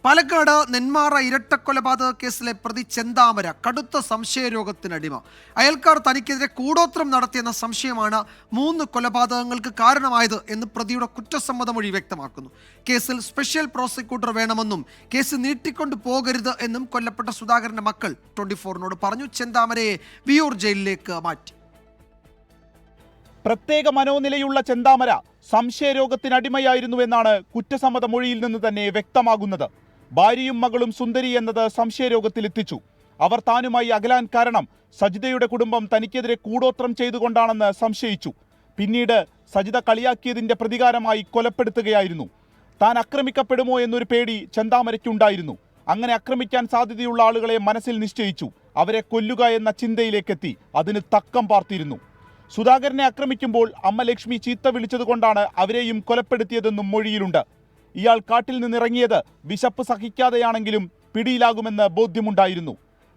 പാലക്കാട് നെന്മാറ ഇരട്ടക്കൊലപാതക കേസിലെ പ്രതി ചെന്താമര കടുത്ത സംശയരോഗത്തിനടിമ. അയൽക്കാർ തനിക്കെതിരെ കൂടോത്രം നടത്തിയെന്ന സംശയമാണ് 3 കൊലപാതകങ്ങൾക്ക് കാരണമായത് എന്ന് പ്രതിയുടെ കുറ്റസമ്മതമൊഴി വ്യക്തമാക്കുന്നു. കേസിൽ സ്പെഷ്യൽ പ്രോസിക്യൂട്ടർ വേണമെന്നും കേസ് നീട്ടിക്കൊണ്ടു പോകരുത് എന്നും കൊല്ലപ്പെട്ട സുധാകരന്റെ മക്കൾ 24-നോട് പറഞ്ഞു. ചെന്താമരയെ വിയൂർ ജയിലിലേക്ക് മാറ്റി. പ്രത്യേക മനോനിലയുള്ള ചെന്താമര സംശയരോഗത്തിനടിമയായിരുന്നുവെന്നാണ് കുറ്റസമ്മതമൊഴിയിൽ നിന്ന് തന്നെ വ്യക്തമാകുന്നത്. ഭാര്യയും മകളും സുന്ദരി എന്നത് സംശയരോഗത്തിലെത്തിച്ചു. അവർ താനുമായി അകലാൻ കാരണം സജിതയുടെ കുടുംബം തനിക്കെതിരെ കൂടോത്രം ചെയ്തുകൊണ്ടാണെന്ന് സംശയിച്ചു. പിന്നീട് സജിത കളിയാക്കിയതിന്റെ പ്രതികാരമായി കൊലപ്പെടുത്തുകയായിരുന്നു. താൻ ആക്രമിക്കപ്പെടുമോ എന്നൊരു പേടി ചെന്താമരയ്ക്കുണ്ടായിരുന്നു. അങ്ങനെ ആക്രമിക്കാൻ സാധ്യതയുള്ള ആളുകളെ മനസ്സിൽ നിശ്ചയിച്ചു. അവരെ കൊല്ലുക എന്ന ചിന്തയിലേക്കെത്തി. അതിന് തക്കം പാർത്തിരുന്നു. സുധാകരനെ ആക്രമിക്കുമ്പോൾ അമ്മ ലക്ഷ്മി ചീത്ത വിളിച്ചതുകൊണ്ടാണ് അവരെയും കൊലപ്പെടുത്തിയതെന്നും മൊഴിയിലുണ്ട്. ഇയാൾ കാട്ടിൽ നിന്നിറങ്ങിയത് വിശപ്പ് സഹിക്കാതെയാണെങ്കിലും പിടിയിലാകുമെന്ന് ബോധ്യമുണ്ടായിരുന്നു.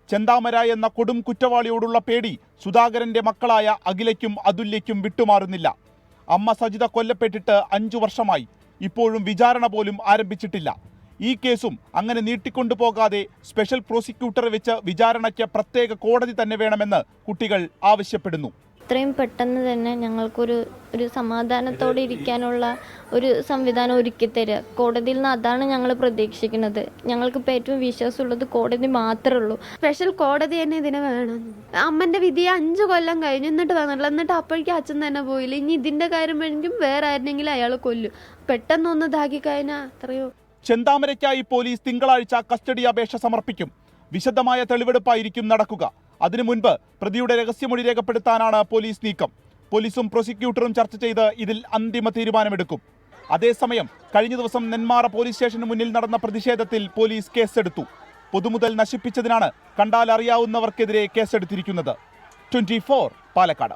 ചെന്താമര എന്ന കൊടും കുറ്റവാളിയോടുള്ള പേടി സുധാകരന്റെ മക്കളായ അഖിലയ്ക്കും അതുല്യയ്ക്കും വിട്ടുമാറുന്നില്ല. അമ്മ സജിത കൊല്ലപ്പെട്ടിട്ട് 5 വർഷമായി. ഇപ്പോഴും വിചാരണ പോലും ആരംഭിച്ചിട്ടില്ല. ഈ കേസും അങ്ങനെ നീട്ടിക്കൊണ്ടുപോകാതെ സ്പെഷ്യൽ പ്രോസിക്യൂട്ടറെ വെച്ച് വിചാരണയ്ക്ക് പ്രത്യേക കോടതി തന്നെ വേണമെന്ന് കുട്ടികൾ ആവശ്യപ്പെടുന്നു. ഇത്രയും പെട്ടെന്ന് തന്നെ ഞങ്ങൾക്കൊരു സമാധാനത്തോടെ ഇരിക്കാനുള്ള ഒരു സംവിധാനം ഒരുക്കി തരിക. കോടതിയിൽ നിന്ന് അതാണ് ഞങ്ങൾ പ്രതീക്ഷിക്കുന്നത്. ഞങ്ങൾക്കിപ്പോൾ ഏറ്റവും വിശ്വാസമുള്ളത് കോടതി മാത്രമേ ഉള്ളൂ. സ്പെഷ്യൽ കോടതി തന്നെ ഇതിന് വേണം. അമ്മൻ്റെ വിധി 5 കൊല്ലം കഴിഞ്ഞു, എന്നിട്ട് വന്നിട്ടില്ല. എന്നിട്ട് അപ്പോഴേക്കും അച്ഛൻ തന്നെ പോയില്ല. ഇനി ഇതിൻ്റെ കാര്യം വേണമെങ്കിൽ വേറെ ആയിരുന്നെങ്കിലും അയാൾ കൊല്ലും. പെട്ടെന്നൊന്ന് ഇതാക്കി കഴിഞ്ഞാൽ അത്രയോ. ചെന്താമരയ്ക്കായി പോലീസ് തിങ്കളാഴ്ച കസ്റ്റഡി അപേക്ഷ സമർപ്പിക്കും. വിശദമായ തെളിവെടുപ്പായിരിക്കും നടക്കുക. അതിനു മുൻപ് പ്രതിയുടെ രഹസ്യമൊഴി രേഖപ്പെടുത്താനാണ് പോലീസ് നീക്കം. പോലീസും പ്രോസിക്യൂട്ടറും ചർച്ച ചെയ്ത് ഇതിൽ അന്തിമ തീരുമാനമെടുക്കും. അതേസമയം കഴിഞ്ഞ ദിവസം നെന്മാറ പോലീസ് സ്റ്റേഷന് മുന്നിൽ നടന്ന പ്രതിഷേധത്തിൽ പോലീസ് കേസെടുത്തു. പൊതുമുതൽ നശിപ്പിച്ചതിനാണ് കണ്ടാൽ അറിയാവുന്നവർക്കെതിരെ കേസെടുത്തിരിക്കുന്നത്. 24 പാലക്കാട്.